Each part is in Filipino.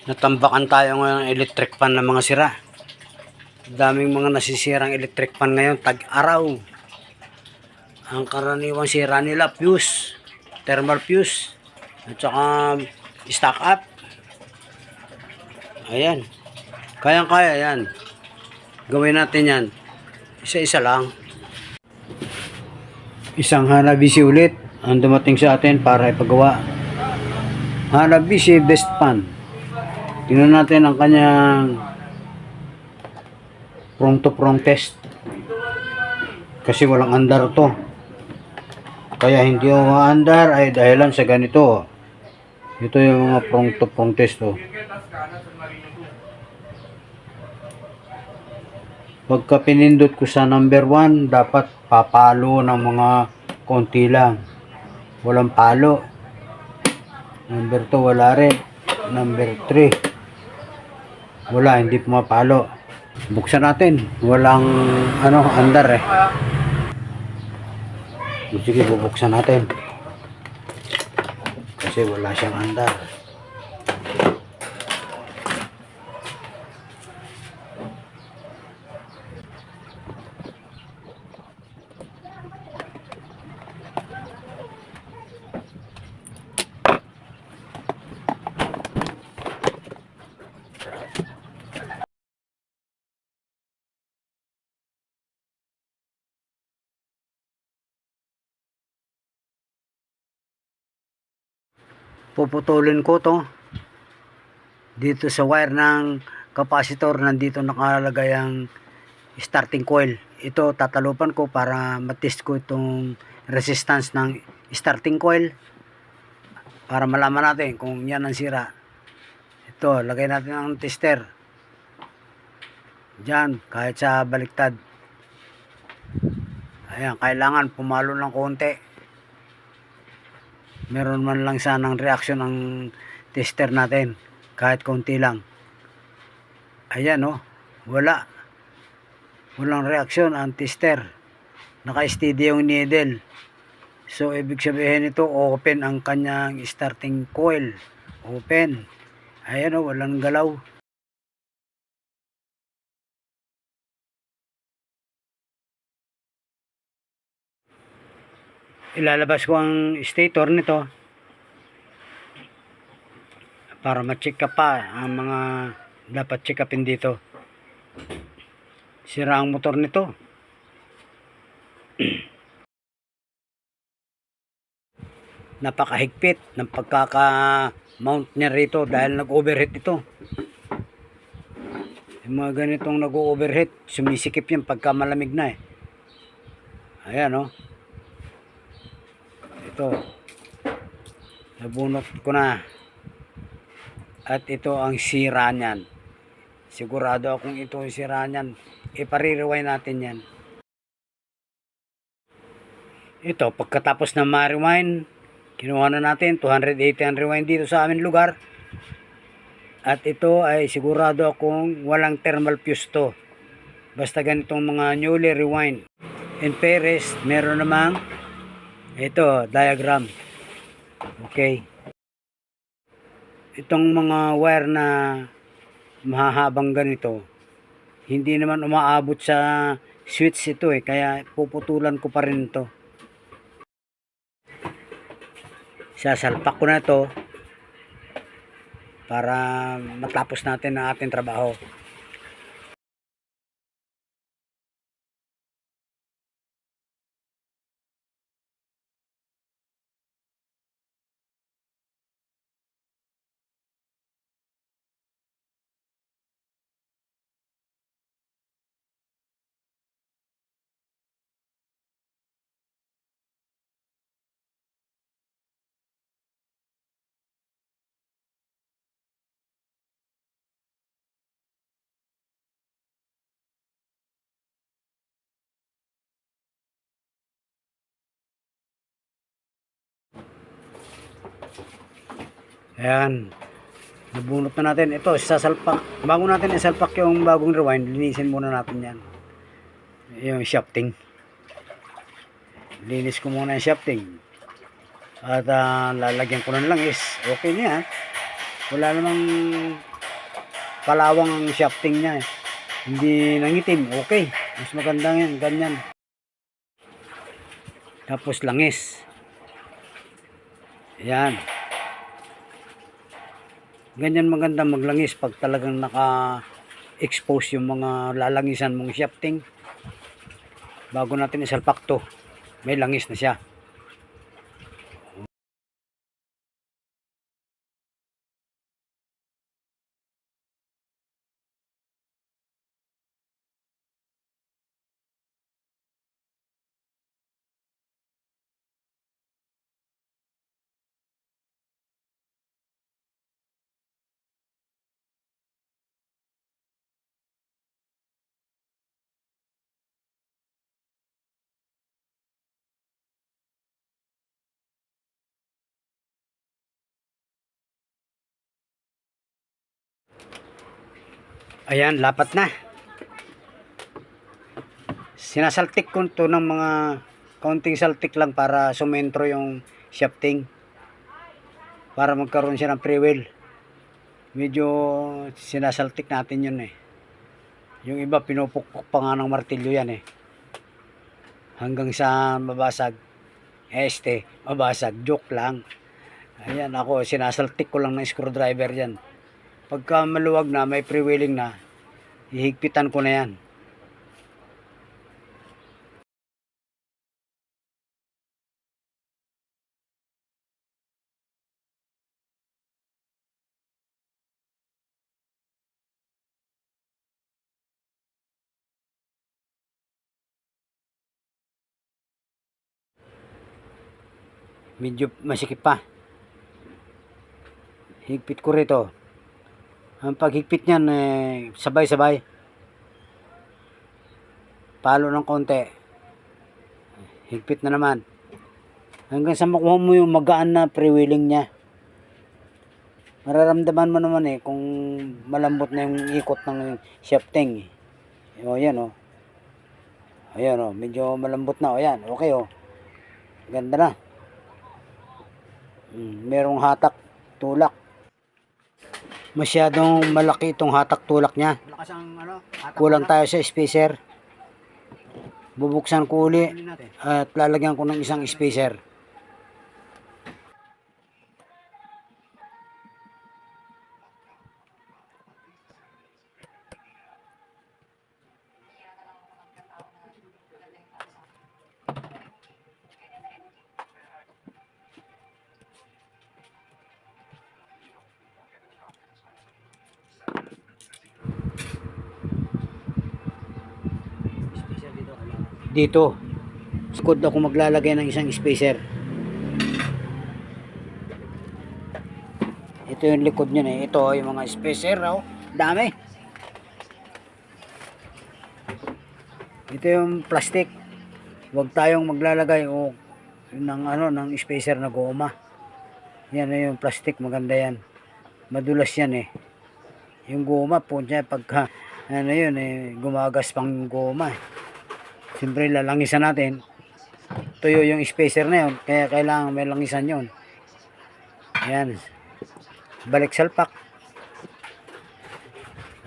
Natambakan tayo ngayon ng electric fan na mga sira. Daming mga nasisirang electric fan ngayon, tag-araw. Ang karaniwang sira nila, fuse, thermal fuse, at saka stock up. Ayan. Kayang-kaya yan. Gawin natin yan. Isa-isa lang. Isang Hanabishi ulit ang dumating sa atin para ipagawa. Hanabishi best fan. Tingnan natin ang kanyang prong to prong test. Kasi walang andar to. Kaya hindi umaandar ay dahilan sa ganito. Ito yung mga prong to prong test to. Pagka pinindot ko sa number 1, dapat papalo ng mga konti lang. Walang palo. Number 2 wala rin. Number 3 wala, hindi pumapalo. Buksan natin. Walang andar eh. Sige, bubuksan natin. Kasi wala siyang andar. Puputulin ko to dito sa wire ng capacitor. Nandito nakalagay ang starting coil. Ito tatalupan ko para matest ko itong resistance ng starting coil para malaman natin kung yan ang sira. Ito, lagay natin ang tester dyan kahit sa baliktad. Ayan, kailangan pumalo ng konti. Meron man lang sanang reaction ang tester natin kahit konti lang. Ayan wala. Walang reaction ang tester. Naka-steady yung needle. So ibig sabihin ito open ang kanyang starting coil. Open. Ayan walang galaw. Ilalabas ko ang stator nito para ma-check up pa ang mga dapat check upin dito. Sira ang motor nito. Napakahigpit ng pagkaka-mount niya rito dahil nag-overheat ito. Yung mga ganitong nag-overheat, sumisikip yan pagka malamig na eh. Ayan ito, nabunot ko na. At ito ang sira niyan. Sigurado akong ito ang sira niyan. Ipare-rewind natin yan. Ito, pagkatapos na ma-rewind, kinuha na natin 280 ang rewind dito sa aming lugar. At ito ay sigurado akong walang thermal fuse to. Basta ganitong mga newly rewind. In Paris, meron namang ito, diagram. Okay. Itong mga wire na mahahabang ganito, hindi naman umaabot sa switch ito eh. Kaya puputulan ko pa rin ito. Sasalpak ko na ito para matapos natin ang ating trabaho. Ayan. Nabunot na natin. Ito, sasalpak. Bago natin isalpak yung bagong rewind, linisin muna natin yan. Yung shafting. Linis ko muna yung shafting. At lalagyan ko na lang is okay na yan. Wala namang palawang ang shafting niya eh. Hindi nangitim, okay. Mas maganda yan, ganyan. Tapos langis. Ayan. Ganyan maganda maglangis pag talagang naka-expose yung mga lalangisan mong shafting. Bago natin isalpak to, may langis na siya. Ayan, lapat na. Sinasaltik ko to ng mga kaunting saltik lang para sumentro yung shafting. Para magkaroon siya ng pre-wheel. Medyo sinasaltik natin yun eh. Yung iba pinupukpok pa nga ng martilyo yan eh. Hanggang sa mabasag. Mabasag. Joke lang. Ayan, ako sinasaltik ko lang ng screwdriver yan. Pagka maluwag na, may pre-wheeling na, hihigpitan ko na yan. Medyo masikip pa. Higpit ko rito. Ang paghigpit niyan sabay-sabay. Palo ng konti. Higpit na naman. Hanggang sa makuha mo yung magaan na pre-wheeling niya. Mararamdaman mo naman kung malambot na yung ikot ng shafting. O yan o. Ayan o, medyo malambot na. O yan, okay o. Ganda na. Merong hatak, tulak. Masyadong malaki itong hatak tulak niya. Kulang tayo sa spacer. Bubuksan ko uli at lalagyan ko ng isang spacer. Dito, squad ako maglalagay ng isang spacer. Ito yung likod niya eh. Ito yung mga spacer. Oh. Dami. Ito yung plastic. Huwag tayong maglalagay ng spacer na goma. Yan yung plastic, maganda yan. Madulas yan eh. Yung goma po niya pagka gumagas pang goma eh. Siyempre lalangisan natin. Tuyo yung spacer na yun. Kaya kailangan may langisan yun. Ayan. Balik salpak.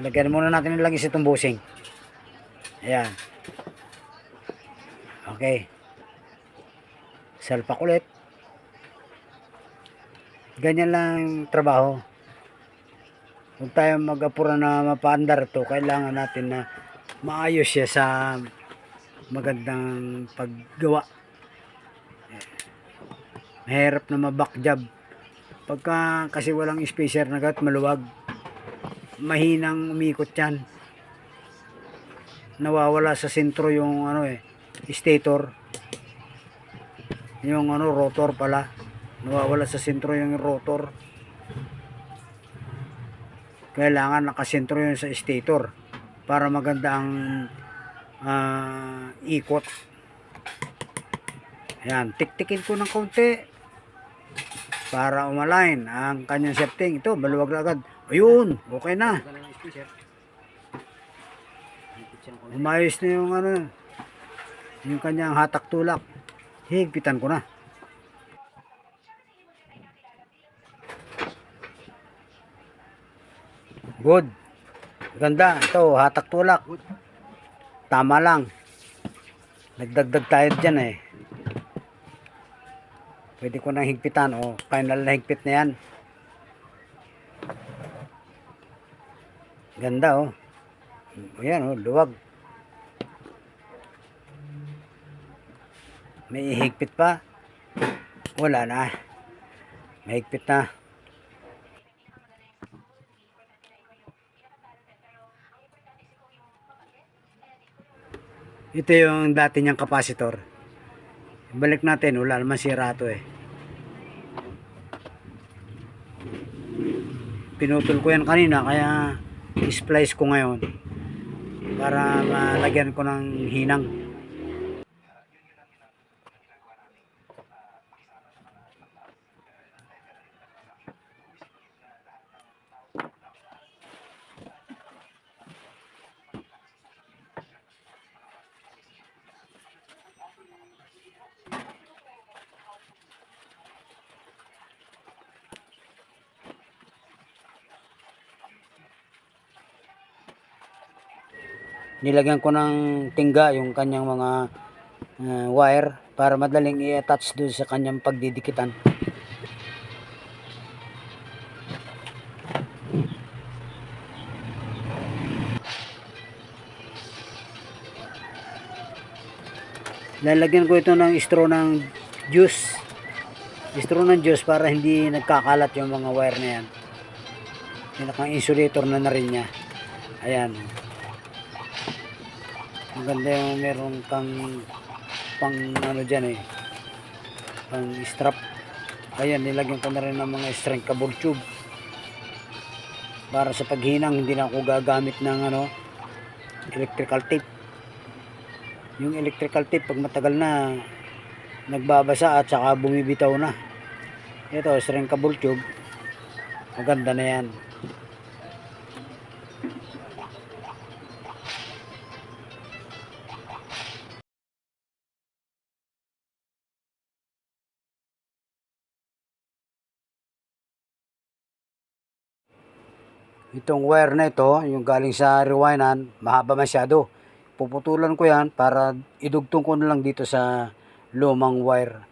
Lagyan muna natin ng langis itong busing. Ayan. Okay. Salpak ulit. Ganyan lang trabaho. Huwag tayo mag-apura na mapaandar to. Kailangan natin na maayos siya sa magandang paggawa. Mahirap na ma-back job. Pagka kasi walang spacer na maluwag, mahinang umikot yan. Nawawala sa sentro yung stator. Yung rotor pala. Nawawala sa sentro yung rotor. Kailangan nakasentro yun sa stator para maganda ang ikot. Ayan, tiktikin ko ng konti para umalign ang kanyang shafting. Ito, maluwag na agad. Ayun, okay na. Umayos na yung kanyang hatak tulak. Higpitan ko na. Good. Ganda. Ito, hatak tulak. Tama lang. Nagdagdag tayo dyan eh. Pwede ko nang higpitan. O, final na higpit na yan. Ganda oh. Ayan oh, luwag. May higpit pa. Wala na. May higpit na. Ito yung dati niyang kapasitor. Balik natin, wala naman sira to eh. Pinutol ko yan kanina kaya splice ko ngayon para malagyan ko ng hinang. Nilagyan ko ng tingga yung kanyang mga wire para madaling i-attach doon sa kanyang pagdidikitan. Lalagyan ko ito ng straw ng juice. Straw ng juice para hindi nagkakalat yung mga wire na yan. Pinakang insulator na rin niya. Ayan. Maganda yung meron kang pang ano dyan eh, pang strap. Ayan, nilagyan ko na rin ng mga strength cable tube para sa paghinang. Hindi na ako gagamit ng ano, electrical tape. Yung electrical tape pag matagal na nagbabasa at saka bumibitaw na. Ito, strength cable tube, maganda na yan. Itong wire na ito, yung galing sa rewindan, mahaba masyado. Puputulan ko yan para idugtong ko na lang dito sa lumang wire.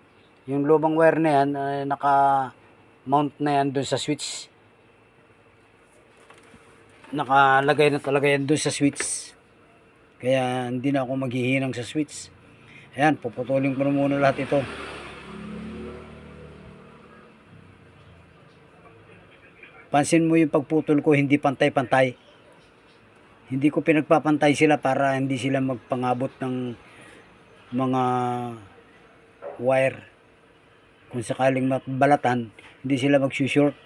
Yung lumang wire na yan, naka-mount na yan dun sa switch. Nakalagay na talaga yan dun sa switch. Kaya hindi na ako maghihinang sa switch. Ayan, puputulin ko na muna lahat ito. Pansin mo yung pagputol ko, hindi pantay-pantay. Hindi ko pinagpapantay sila para hindi sila magpangabot ng mga wire. Kung sakaling mabalatan, hindi sila mag-short.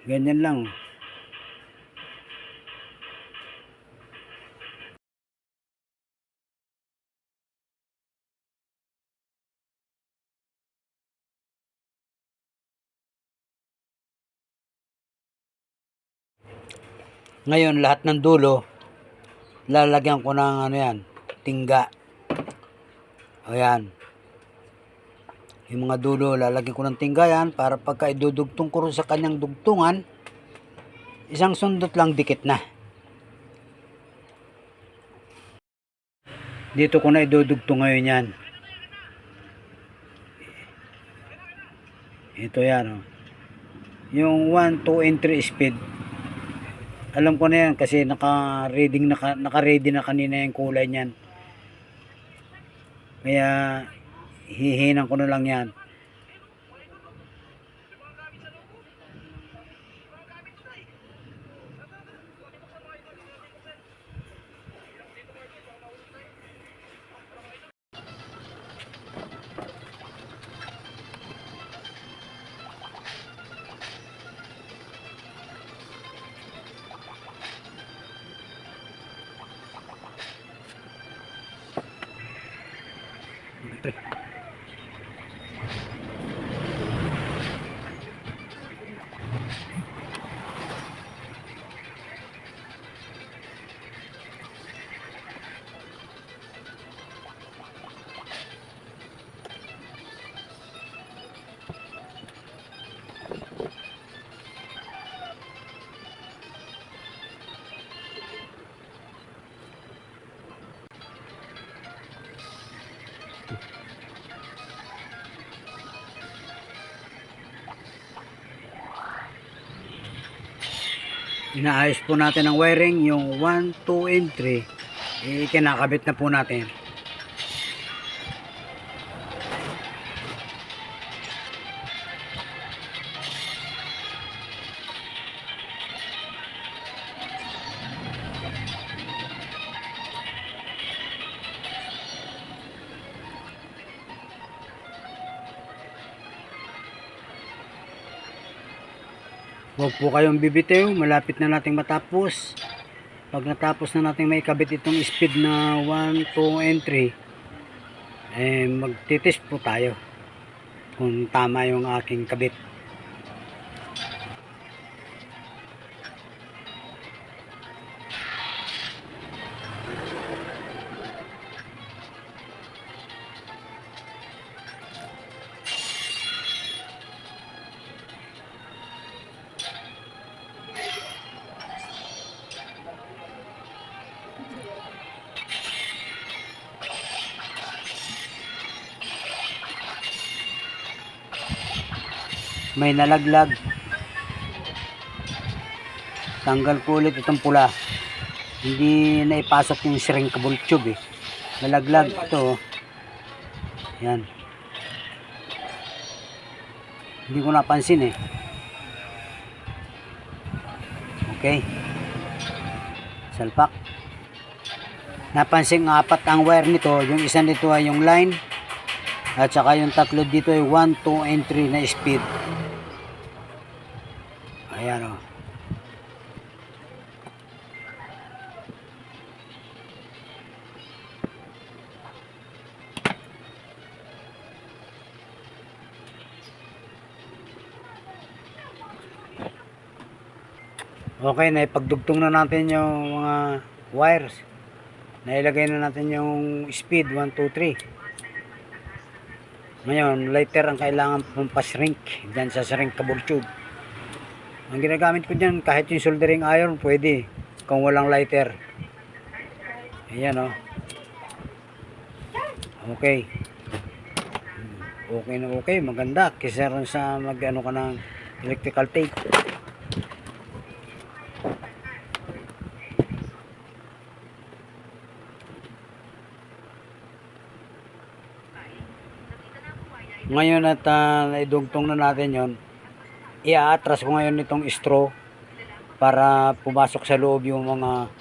Ganyan lang. Ngayon, lahat ng dulo, lalagyan ko ng ano yan, tingga. Ayan. Yung mga dulo, lalagyan ko ng tingga yan para pagka idudugtong ko rin sa kanyang dugtungan, isang sundot lang dikit na. Dito ko na idudugtong ngayon yan. Ito yan. Oh. Yung 1, 2, and 3 speed. Alam ko na yan kasi naka-ready na kanina yung kulay niyan. Kaya hihinang ko na lang yan. Inaayos po natin ang wiring, yung 1, 2, and 3 kinakabit na po natin. Huwag po kayong bibitiw, malapit na nating matapos. Pag natapos na natin may kabit itong speed na 1, 2, and 3, magtitest po tayo kung tama yung aking kabit. May nalaglag, tanggal ko ulit itong pula, hindi naipasok yung shrinkable tube nalaglag ito. Yan, hindi ko napansin okay, salpak. Napansin ng apat ang wire nito, yung isa nito ay yung line at saka yung tatlo dito ay 1, 2, and 3 na speed. Ayan okay, naipagdugtong na natin yung mga wires. Nailagay na natin yung speed 1, 2, 3. Ngayon, lighter ang kailangan pampashrink dyan sa shrinkable tube. Ang ginagamit ko dyan, kahit yung soldering iron, pwede. Kung walang lighter. Ayan okay. Okay na okay, maganda. Kesa rin sa mag-ano ka ng electrical tape. Ngayon at naidugtong na natin yon, i-atras ko ngayon itong straw para pumasok sa loob yung mga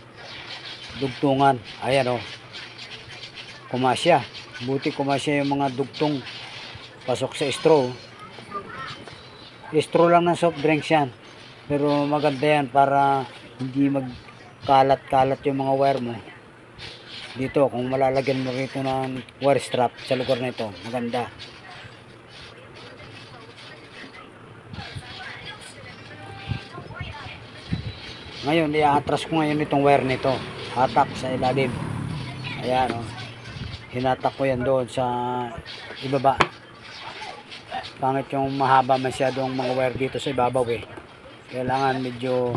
dugtungan. Ayan kumasya. Buti kumasya yung mga dugtong pasok sa straw. Straw lang ng soft drinks yan, pero maganda yan para hindi magkalat-kalat yung mga wire mo dito. Kung malalagyan mo rito ng wire strap sa lugar na ito, maganda. Ngayon, i-atras ko ngayon itong wire nito. Hatak sa ilalim. Ayan hinatak ko yan doon sa ibaba. Pangit yung mahaba masyadong mga wire dito sa ibabaw Kailangan medyo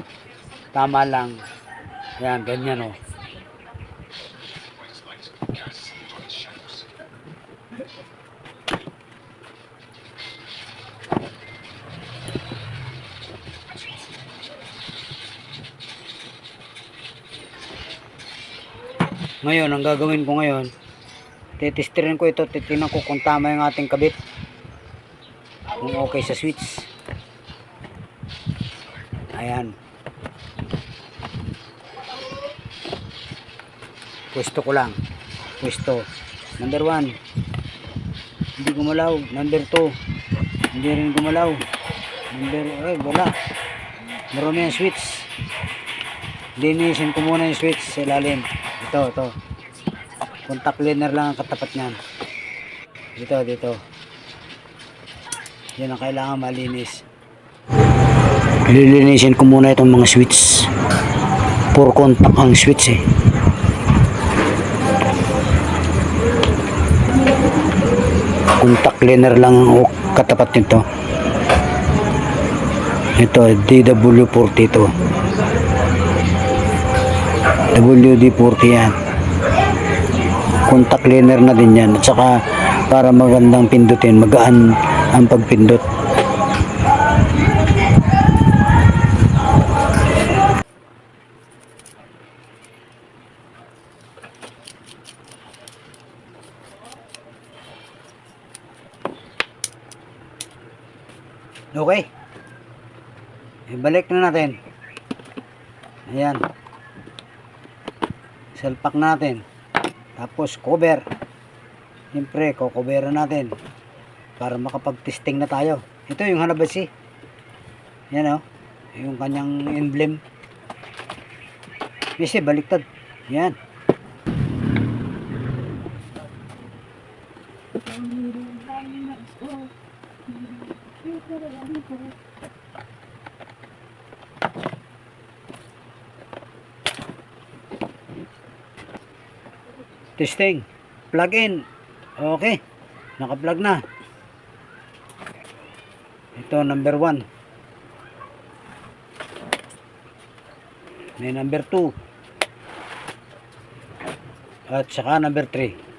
tama lang. Ayan, ganyan Ngayon, ang gagawin ko ngayon, titestirin ko ito, titingnan ko kung tama yung ating kabit, kung okay sa switch. Ayan, pwesto ko lang, pwesto number 1, hindi gumalaw. Number 2, hindi rin gumalaw. Wala, marami yung switch. Linisin ko muna yung switch sa ilalim. Ito contact cleaner lang ang katapat niyan. Dito yan ang kailangan malinis. Lilinisin ko muna itong mga switch. Pure contact ang switch contact cleaner lang ang katapat nito. Ito DW40 ito, WD40 yan. Contact cleaner na din yan, at saka para magandang pindutin, magaan ang pagpindot. Okay. Ibalik na natin. Ayan. Salpak natin. Tapos cover. Siyempre, kukoveran natin. Para makapag-testing na tayo. Ito yung Hanabashi. Yan o. Yung kanyang emblem. Kasi baliktad. Yan. Testing. Plug in. Okay. Naka-plug na. Ito number 1. May number 2. At saka number 3.